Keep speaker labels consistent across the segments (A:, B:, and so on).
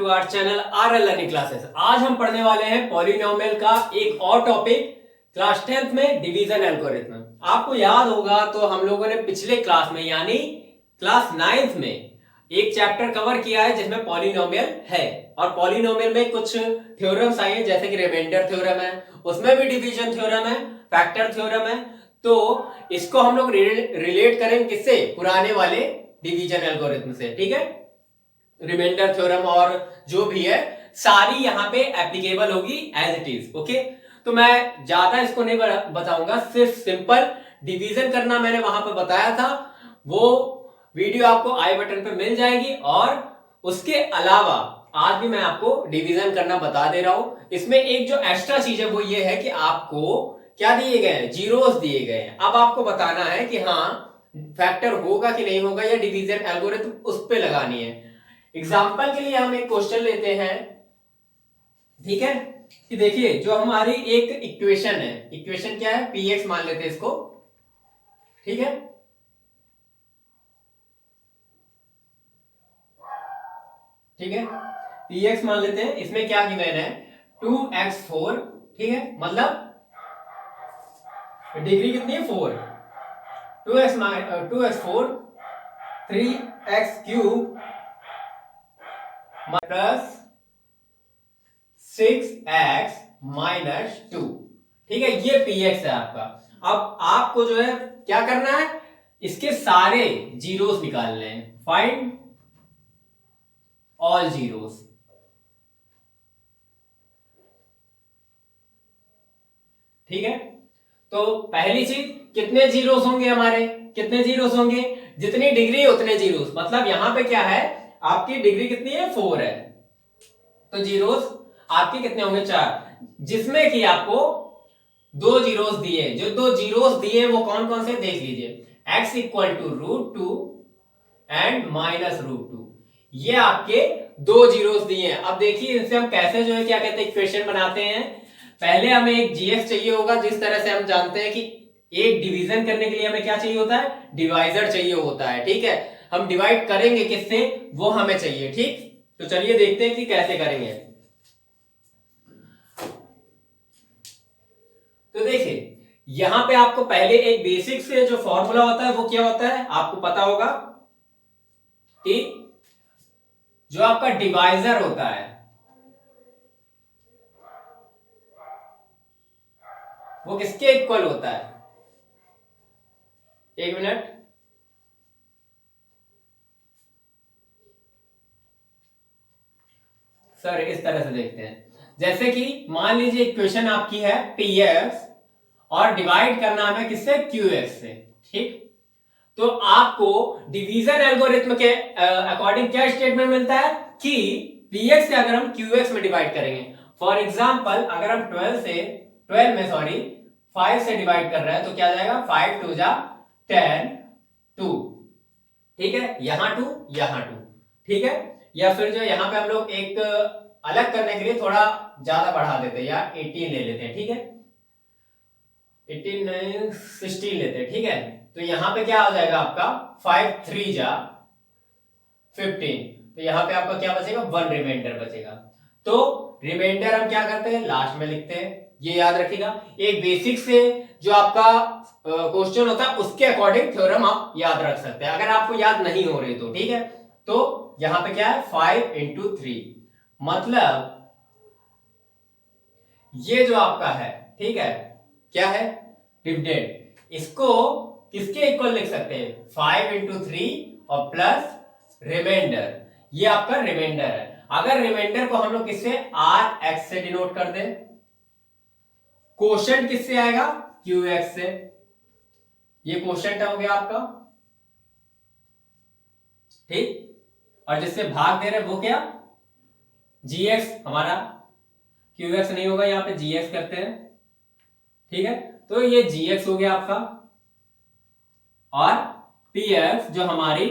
A: To our channel RL learning classes. आज हम पढ़ने वाले हैं पॉलिनोमियल का एक और टॉपिक, क्लास 10th में डिवीजन एल्गोरिथम। आपको याद होगा तो हम लोगों ने पिछले क्लास में यानी क्लास 9th में एक चैप्टर कवर किया है जिसमें पॉलिनोमियल है, और पॉलिनोमियल में कुछ थ्योरम्स आए हैं जैसे कि रिमाइंडर थ्योरम है, उसमें भी डिवीजन थ्योरम है, फैक्टर थ्योरम है। तो इसको हम लोग रिलेट करेंगे किससे? पुराने वाले डिवीजन एल्गोरिथम से। ठीक है, रिमाइंडर थ्योरम और जो भी है सारी यहाँ पे एप्लीकेबल होगी एज इट इज। ओके, तो मैं ज्यादा इसको नहीं बताऊंगा, सिर्फ सिंपल डिवीजन करना मैंने वहां पे बताया था, वो वीडियो आपको आई बटन पे मिल जाएगी। और उसके अलावा आज भी मैं आपको डिवीजन करना बता दे रहा हूं। इसमें एक जो एक्स्ट्रा चीज है वो ये है कि आपको क्या दिए गए हैं? जीरोस दिए गए हैं। अब आपको बताना है कि हाँ फैक्टर होगा कि नहीं होगा, या डिवीजन एल्गोरिथम उस पे लगानी है। एग्जाम्पल के लिए हम एक क्वेश्चन लेते हैं, ठीक है, कि देखिए जो हमारी एक इक्वेशन है, इक्वेशन क्या है? पी एक्स मान लेते हैं इसको। ठीक है, ठीक है, पी एक्स मान लेते हैं। इसमें क्या गिवन है? 2x4। ठीक है, मतलब डिग्री कितनी है? 4। 2x4 3x³ plus 6x-2। ठीक है, ये px है आपका। अब आपको जो है क्या करना है? इसके सारे जीरोस निकालने हैं। Find all zeros. ठीक है, तो पहली चीज, कितने जीरोस होंगे हमारे? कितने जीरोस होंगे? जितनी डिग्री उतने जीरोस। मतलब यहां पे क्या है, आपकी डिग्री कितनी है? 4 है, तो जीरोस आपके कितने होंगे? 4, जिसमें कि आपको दो जीरोस दिए। जो दो जीरोस दिए वो कौन कौन से देख लीजिए। x इक्वल टू √2 एंड -√2, ये आपके दो जीरोस दिए हैं। अब देखिए इनसे हम कैसे जो है क्या कहते हैं इक्वेशन बनाते हैं। पहले हमें एक जीएस चाहिए होगा, जिस तरह से हम जानते हैं कि एक डिवीजन करने के लिए हमें क्या चाहिए होता है? डिवाइजर चाहिए होता है। ठीक है, हम डिवाइड करेंगे किससे वो हमें चाहिए। ठीक, तो चलिए देखते हैं कि कैसे करेंगे। तो देखिए यहां पे आपको पहले एक बेसिक से जो फॉर्मूला होता है वो क्या होता है आपको पता होगा कि जो आपका डिवाइजर होता है वो किसके इक्वल होता है? एक मिनट, सर इस तरह से देखते हैं। जैसे कि मान लीजिए इक्वेशन आपकी है px और डिवाइड करना हमें किससे? qx से। ठीक, तो आपको डिवीजन एल्गोरिथम के अकॉर्डिंग क्या स्टेटमेंट मिलता है कि px से अगर हम qx में डिवाइड करेंगे, फॉर एग्जांपल अगर हम 5 से डिवाइड कर रहे हैं तो क्या आ जाएगा? 5 2 जा 10 2। ठीक है, यहां 2 यहां 2। ठीक है, या फिर जो यहां पे हम लोग एक अलग करने के लिए थोड़ा ज्यादा बढ़ा देते हैं, या 18 ले लेते हैं। ठीक है, 18 नहीं 16 लेते हैं। ठीक है, तो यहां पे क्या आ जाएगा आपका? 5 3 जा 15, तो यहां पे आपका क्या बचेगा? 1 रिमाइंडर बचेगा। तो रिमाइंडर हम क्या करते हैं? लास्ट में लिखते हैं, ये याद रखिएगा। एक बेसिक से जो आपका क्वेश्चन होता है उसके अकॉर्डिंग थ्योरम आप याद रख सकते हैं, अगर आपको याद नहीं हो रही तो। ठीक है, तो यहां पे क्या है? 5 × 3, मतलब ये जो आपका है, ठीक है, क्या है? डिविडेंड। इसको किसके इक्वल लिख सकते हैं? 5 × 3 और प्लस रिमाइंडर, ये आपका रिमाइंडर है। अगर रिमाइंडर को हम लोग किससे? rx से डिनोट कर दें, क्वोशंट किससे आएगा? qx से। ये क्वोशंट हो गया आपका। ठीक, और जिससे भाग दे रहे वो क्या? gx हमारा, qx नहीं होगा, यहां पे gx करते हैं। ठीक है, तो ये gx हो गया आपका, और px जो हमारी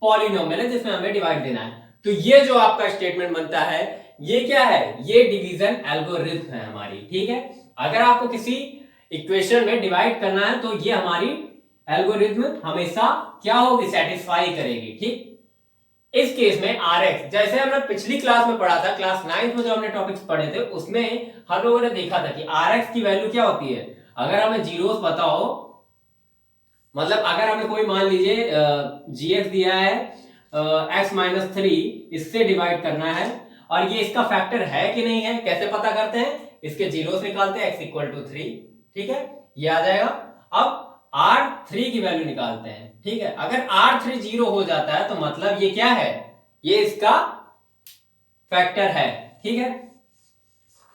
A: पॉलिनोमियल है जिसमें हमें डिवाइड देना है। तो ये जो आपका स्टेटमेंट बनता है ये क्या है? ये डिवीजन एल्गोरिथम है हमारी। ठीक है, अगर आपको किसी इक्वेशन में डिवाइड करना है तो ये हमारी एल्गोरिथम हमेशा क्या होगी? सेटिस्फाई करेगी। ठीक, इस केस में आर एक्स, जैसे हमने पिछली क्लास में पढ़ा था, क्लास 9th में जो हमने टॉपिक्स पढ़े थे उसमें हम लोगों ने देखा था कि आर एक्स की वैल्यू क्या होती है। अगर हमें जीरोस पता हो, मतलब अगर हमें कोई मान लीजिए जी एक्स दिया है एक्स माइनस थ्री, इससे डिवाइड करना है और ये इसका फैक्टर है कि नहीं है, कैसे पता करते हैं, इसके जीरोस निकालते हैं, एक्स इक्वल टू थ्री, ठीक है, ये आ जाएगा। अब आर थ्री की वैल्यू निकालते हैं, ठीक है। अगर आर थ्री जीरो हो जाता है तो मतलब ये क्या है, ये इसका फैक्टर है, ठीक है।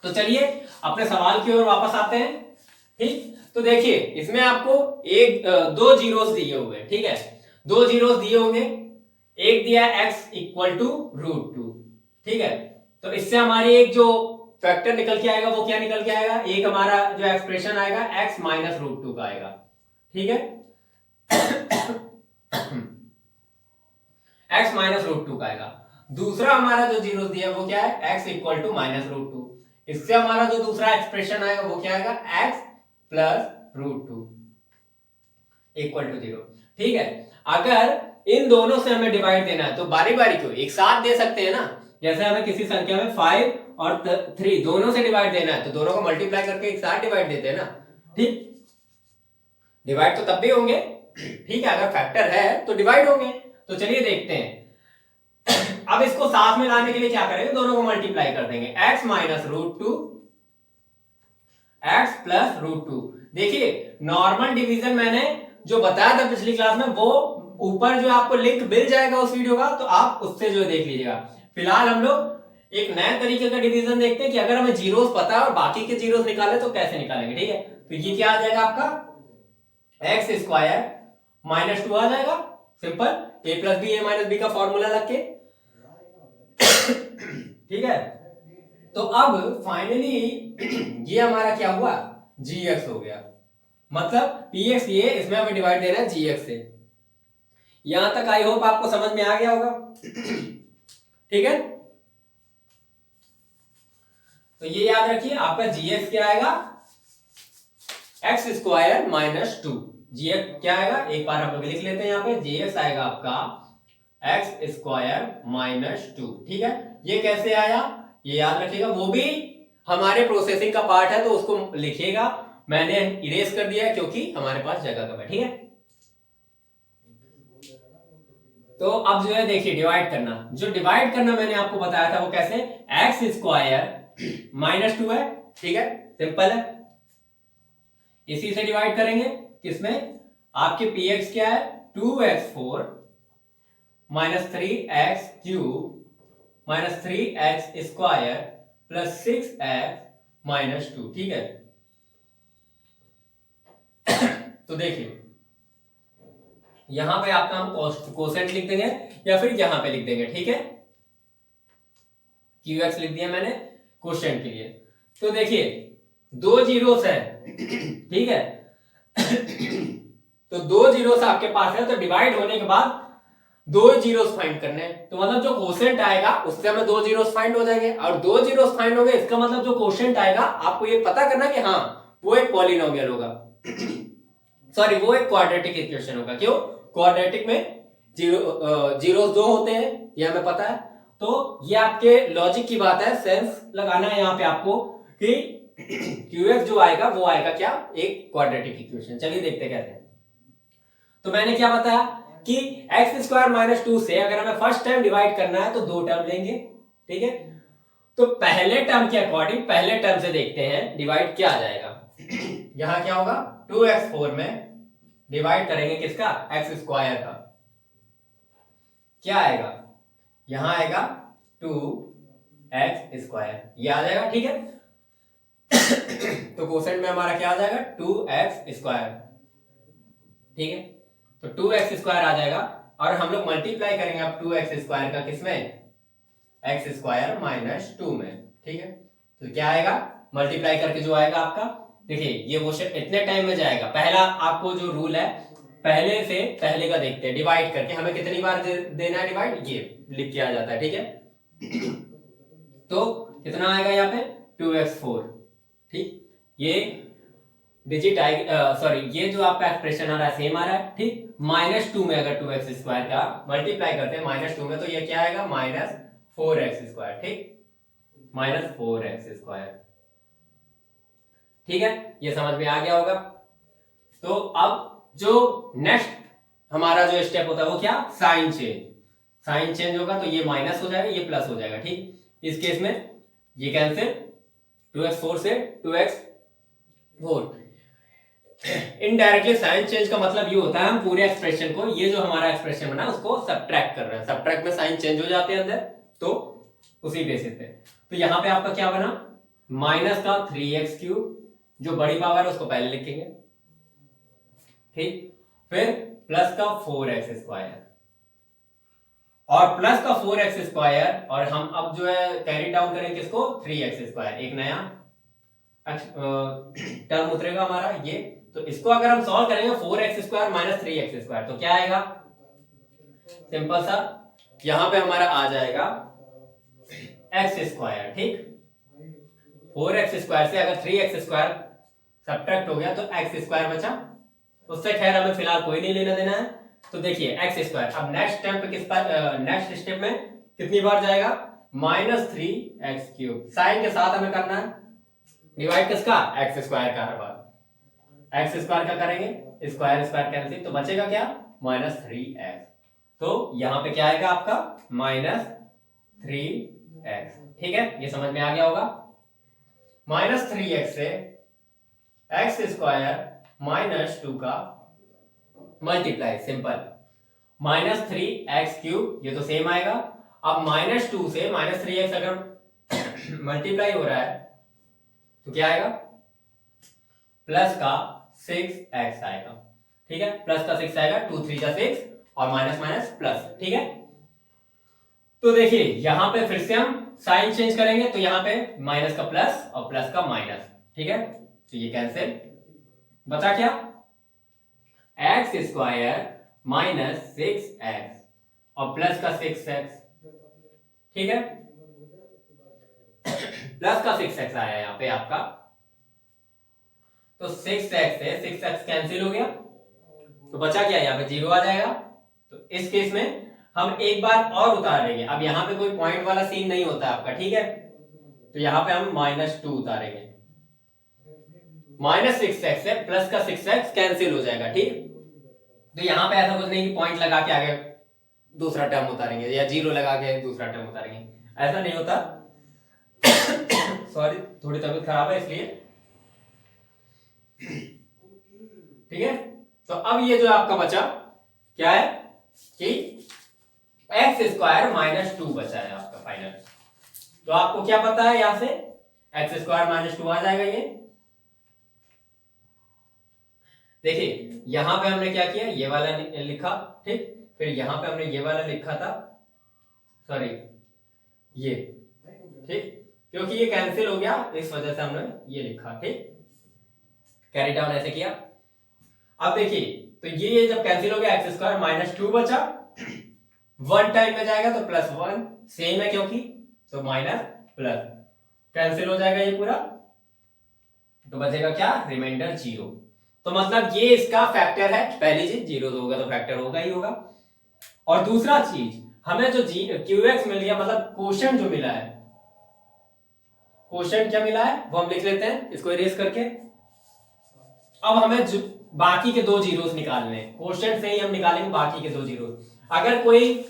A: तो चलिए अपने सवाल की ओर वापस आते हैं, ठीक। तो देखिए इसमें आपको दो जीरोस दिए हुए, ठीक है, दो जीरोस दिए होंगे, एक दिया है x equal to root two, ठीक है। तो इससे हमारी एक जो फैक्टर निकल के आएगा वो क्या निकल के आएगा, एक हमारा जो एक्सप्रेशन आएगा एक्स माइनस रूट टू का आएगा, ठीक है। एक्स माइनस रूट टू का आएगा। दूसरा हमारा जो जीरो दिया वो क्या है, x equal to minus root two, इससे हमारा जो दूसरा एक्सप्रेशन आएगा वो क्या आएगा, x plus root two equal to zero, ठीक है। अगर इन दोनों से हमें डिवाइड देना है तो बारी बारी क्यों, एक साथ दे सकते हैं ना। जैसे हमें किसी संख्या में 5 और 3 दोनों से डिवाइड देना है तो दोनों को मल्टीप्लाई करके एक साथ डिवाइड देते हैं ना, ठीक। डिवाइड तो तब भी होंगे, ठीक है, अगर फैक्टर है तो डिवाइड होंगे। तो चलिए देखते हैं। अब इसको साथ में लाने के लिए क्या करेंगे, दोनों को मल्टीप्लाई कर देंगे, x minus root two x plus root two. देखिए नॉर्मल डिवीजन मैंने जो बताया था पिछली क्लास में, वो ऊपर जो आपको लिंक मिल जाएगा उस वीडियो का, तो आप उससे जो देख लीजिएगा। फिलहाल हम लोग एक नए तरीके का डिवीजन देखते हैं कि अगर हमें जीरोस पता है और बाकी के जीरोस निकाले तो कैसे निकालेंगे, ठीक है। तो ये क्या आ जाएगा आपका एक्स स्क्वायर माइनस टू आ जाएगा, सिंपल, ए प्लस बी ए माइनस बी का फॉर्मूला लग के, ठीक है। तो अब फाइनली ये हमारा क्या हुआ, जी एक्स हो गया, मतलब पी एक्स ये, इसमें हमें डिवाइड देना है जी एक्स से। यहां तक आई होप आपको समझ में आ गया होगा, ठीक है। तो ये याद रखिए आपका जी एक्स क्या आएगा, एक्स स्क्वायर माइनस टू, जी एक्स क्या आएगा, एक बार हम लोग लिख लेते हैं, यहां पे जी एक्स आएगा आपका एक्स स्क्वायर माइनस टू, ठीक है। ये कैसे आया ये याद रखिएगा, वो भी हमारे प्रोसेसिंग का पार्ट है तो उसको लिखिएगा, मैंने इरेज कर दिया है क्योंकि हमारे पास जगह कम है, ठीक है। तो अब जो है देखिए डिवाइड करना, जो डिवाइड करना मैंने आपको बताया था वो कैसे, एक्स स्क्वायर माइनस टू है, ठीक है, सिंपल है, इसी से डिवाइड करेंगे, किसमें, आपके पी एक्स क्या है, 2x4 minus 3x cube minus 3x square plus 6x minus two, ठीक है। तो देखिए यहां पे आपका हम कोसेंट लिख देंगे या फिर यहां पे लिख देंगे, ठीक है, क्यू एक्स लिख दिया मैंने कोसेंट के लिए। तो देखिए दो जीरोस है, ठीक है। तो दो जीरोस आपके पास है, तो डिवाइड होने के बाद दो जीरोस फाइंड करने हैं, तो मतलब जो कोसेंट आएगा उससे हमें दो जीरोस फाइंड हो जाएंगे, और दो जीरोस फाइंड हो गए, इसका मतलब जो कोसेंट आएगा आपको ये पता करना कि हाँ वो एक पॉलिनोमियल होगा, सॉरी वो एक क्वाड्रेटिक इक्वेशन होगा। क्यों, क्वाड्रेटिक में जीरोस दो होते हैं, ये हमें पता है। तो ये आपके लॉजिक की बात है, सेंस लगाना है यहाँ पे आपको कि क्यूएक्स जो आएगा वो आएगा क्या, एक क्वाड्रेटिक इक्वेशन। चलिए देखते कैसे। तो मैंने क्या बताया कि एक्स स्क्वायर माइनस टू से अगर हमें फर्स्ट टाइम डिवाइड करना है तो दो टर्म लेंगे, ठीक है। तो पहले टर्म के अकॉर्डिंग पहले टर्म से देखते हैं डिवाइड क्या आ जाएगा। यहां क्या होगा, 2x4 में डिवाइड करेंगे किसका, एक्स स्क्वायर का, क्या आएगा, यहां आएगा 2x स्क्वायर, ये आ जाएगा, ठीक है। तो कोसेंट में हमारा क्या आ जाएगा, 2x स्क्वायर, ठीक है। तो 2x स्क्वायर आ जाएगा, और हम लोग मल्टीप्लाई करेंगे अब 2x स्क्वायर का किसमें, एक्स स्क्वायर माइनस टू में, ठीक है। तो क्या आएगा, मल्टीप्लाई करके जो आएगा आपका, देखिए ये क्वेश्चन इतने टाइम में जाएगा। पहला आपको जो रूल है, पहले से पहले का देखते हैं, डिवाइड करके हमें कितनी बार देना है डिवाइड, ये लिख के आ जाता है, ठीक है। तो कितना आएगा यहाँ पे 2x4, ठीक, ये डिजिट आएगी, सॉरी ये जो आपका एक्सप्रेशन आ रहा है सेम आ रहा है, ठीक। -2 में अगर 2x² का मल्टीप्लाई करते हैं -2 में, तो ये क्या आएगा -4x², ठीक, -4x², ठीक है, ये समझ में आ गया होगा। तो अब जो नेक्स्ट हमारा जो स्टेप होता है वो क्या, साइन चेंज। साइन चेंज होगा तो ये माइनस हो जाएगा, ये प्लस हो जाएगा, ठीक। इस केस में ये कैंसिल, 2x4 से 2x4। इनडायरेक्टली साइन चेंज का मतलब ये होता है हम पूरे एक्सप्रेशन को, ये जो हमारा एक्सप्रेशन बना उसको सब्ट्रैक्ट कर रहे हैं, सब्ट्रैक्ट में साइन चेंज हो जाते हैं अंदर, तो उसी बेसिस पे। तो यहां पे आपका क्या बना, माइनस का 3x3, जो बड़ी पावर है उसको पहले लिखेंगे, ठीक, फिर प्लस का 4x², और प्लस का 4x², और हम अब जो है कैरी डाउन करेंगे किसको, 3x², एक नया टर्म उतरेगा हमारा ये। तो इसको अगर हम सॉल्व करेंगे 4x² - 3x², तो क्या आएगा, सिंपल सा, यहां पे हमारा आ जाएगा x², ठीक। 4x² से अगर 3x² सब्ट्रैक्ट हो गया तो x² बचा, उससे खैर हमें फिलहाल कोई नहीं लेना देना है। तो देखिए x², अब नेक्स्ट स्टेप पे नेक्स्ट स्टेप में कितनी बार जाएगा, -3x3, साइन के साथ हमें करना है डिवाइड किसका, x² का, हर बार x² का करेंगे, स्क्वायर स्क्वायर कैंसिल, तो बचेगा क्या, -3x। तो यहां पे क्या आएगा आपका -3x, ठीक है, ये समझ में आ गया होगा। -3x से x² - 2 का मल्टीप्लाई, सिंपल, -3x³ ये तो सेम आएगा। अब -2 से -3x अगर मल्टीप्लाई हो रहा है तो क्या आएगा, प्लस का 6x आएगा, ठीक है, प्लस का 6 आएगा, 2 3 जा 6, और माइनस माइनस प्लस, ठीक है। तो देखिए यहां पे फिर से हम साइन चेंज करेंगे, तो यहां पे माइनस का प्लस और प्लस का माइनस, ठीक है, तो ये कैंसिल, बचा क्या, x² - 6x और प्लस का 6x, ठीक है, प्लस का 6x आया यहाँ पे आपका, तो 6x से 6x कैंसिल हो गया, तो बचा क्या, यहाँ पे 0 आ जाएगा। तो इस केस में हम एक बार और उतारेंगे, अब यहाँ पे कोई पॉइंट वाला सीन नहीं होता आपका, ठीक है, तो यहाँ पे हम -2 उतारेंगे, -6x से प्लस का 6x कैंसिल हो जाएगा, ठीक। तो यहाँ पे ऐसा कुछ नहीं कि पॉइंट लगा के आगे दूसरा टर्म उतारेंगे या 0 लगा के दूसरा टर्म उतारेंगे, ऐसा नहीं होता। सॉरी, थोड़ी तबीयत खराब है इसलिए, ठीक है। तो अब ये जो आपका बचा क्या है कि x² - 2 बचा है आपका फाइनल। तो आपको क्या पता है, यहां से x² - 2 आ जाएगा ये। देखिए यहां पे हमने क्या किया, ये वाला लिखा, ठीक, फिर यहां पे हमने ये वाला लिखा था, सॉरी ये, ठीक, क्योंकि ये कैंसिल हो गया इस वजह से हमने ये लिखा, ठीक, कैरी डाउन ऐसे किया। अब देखिए तो ये जब कैंसिल हो गया, x² - 2 बचा, 1 टाइम में जाएगा तो +1 सेम है क्योंकि, तो माइनस प्लस कैंसिल हो जाएगा ये पूरा, तो बचेगा क्या, रिमाइंडर 0। तो मतलब ये इसका फैक्टर है, पहली चीज 0 होगा तो फैक्टर होगा ही होगा। और दूसरा चीज हमें जो QX मिल गया, मतलब क्वेश्चन जो मिला है, क्वेश्चन क्या मिला है वो हम लिख लेते हैं इसको इरेज करके। अब हमें बाकी के 2 जीरोस निकालने हैं, क्वेश्चन से ही हम निकालेंगे बाकी के 2 जीरोस। अगर कोई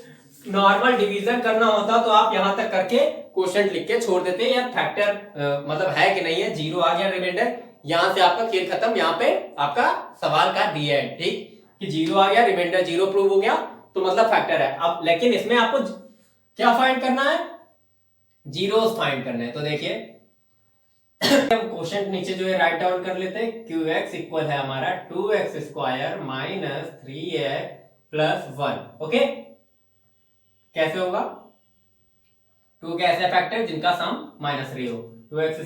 A: नॉर्मल डिवीजन करना होता तो आप यहां तक करके क्वेश्चन लिख के छोड़ देते, या फैक्टर मतलब है कि नहीं है, 0 आ गया रिमाइंडर, यहां से आपका खेल खत्म, यहां पे आपका सवाल का दी है, ठीक, कि 0 आ गया, रिमाइंडर 0 प्रूव हो गया, तो मतलब फैक्टर है। अब लेकिन इसमें आपको क्या फाइंड करना है, जीरोस फाइंड करना है। तो देखिए हम क्वेश्चन नीचे जो है राइट डाउन कर लेते हैं, QX इक्वल है हमारा 2x² - 3x + 1, ओके। कैसे होगा, 2 के ऐसे फैक्टर जिनका सम -3 हो, 2x² -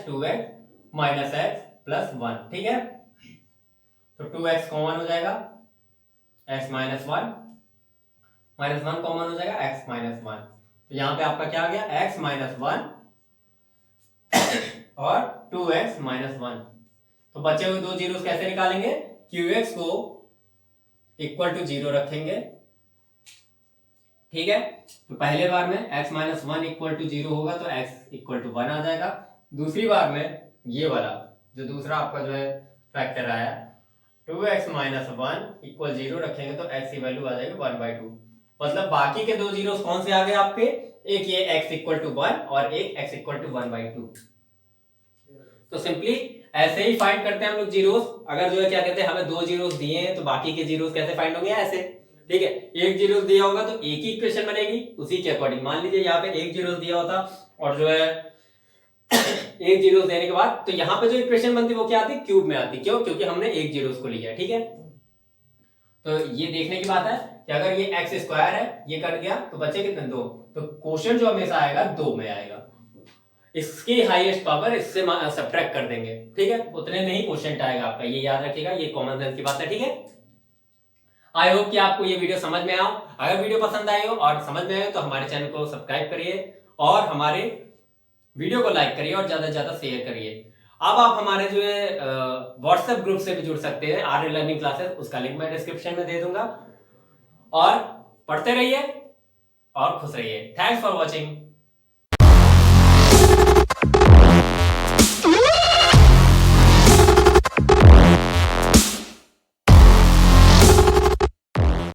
A: 2x - x + 1, ठीक है। तो 2x कॉमन हो जाएगा, x - 1 -1 कॉमन हो जाएगा, x - 1, तो यहां पे आपका क्या आ गया, x - 1 और 2x - 1, तो बचे हुए 2 जीरोस कैसे निकालेंगे, QX को इक्वल टू 0 रखेंगे, ठीक है। तो पहले बार में x माइनस 1 इक्वल टू 0 होगा तो x इक्वल टू 1 आ जाएगा। दूसरी बार में ये वाला जो दूसरा आपका जो है फैक्टर आया 2x माइनस 1 इक्वल 0 रखेंगे तो x की वैल्यू आ जाएगी 1/2। मतलब बाकी के 2 जीरोस कौन से आ गए आपके, एक ये x इक्वल टू 1 और एक x इक्वल टू 1/2। तो सिंपली ऐसे ही फाइंड करते हैं हम लोग जीरोस। अगर जो है क्या कहते हैं हमें 2 जीरोस दिए हैं तो बाकी के जीरोस कैसे फाइंड होंगे, ऐसे, ठीक है। एक जीरोस दिया होगा तो एक ही इक्वेशन बनेगी उसी के अकॉर्डिंग। मान लीजिए यहाँ पे एक जीरोस दिया होता और जो है एक जीरोस देने के बाद तो यहाँ पे जो इक्वेशन बनती वो क्या आती, क्यूब में आती। क्यों, क्योंकि हमने एक जीरोस को लिया, ठीक है। तो ये देखने की बात है कि अगर ये एक्स स्क्वायर है ये कट गया तो बचे कितने, 2। तो क्वोशिएंट जो हमेशा आएगा 2 में आएगा, इसकी हाईएस्ट पावर इससे सब्ट्रैक्ट कर देंगे, ठीक है। उतने में ही क्वोशिएंट आएगा आपका, ये याद रखिएगा, ये कॉमन सेंस की बात है, ठीक है। आई होप कि आपको ये वीडियो समझ में आओ। अगर वीडियो पसंद आई हो और समझ में आए तो हमारे चैनल को सब्सक्राइब करिए और हमारे वीडियो को लाइक करिए और ज्यादा से ज्यादा शेयर करिए। अब आप हमारे जो है व्हाट्सएप ग्रुप से भी जुड़ सकते हैं, आर्य लर्निंग क्लासेस, उसका लिंक मैं डिस्क्रिप्शन में दे दूंगा। और पढ़ते रहिए और खुश रहिए। Thanks for watching.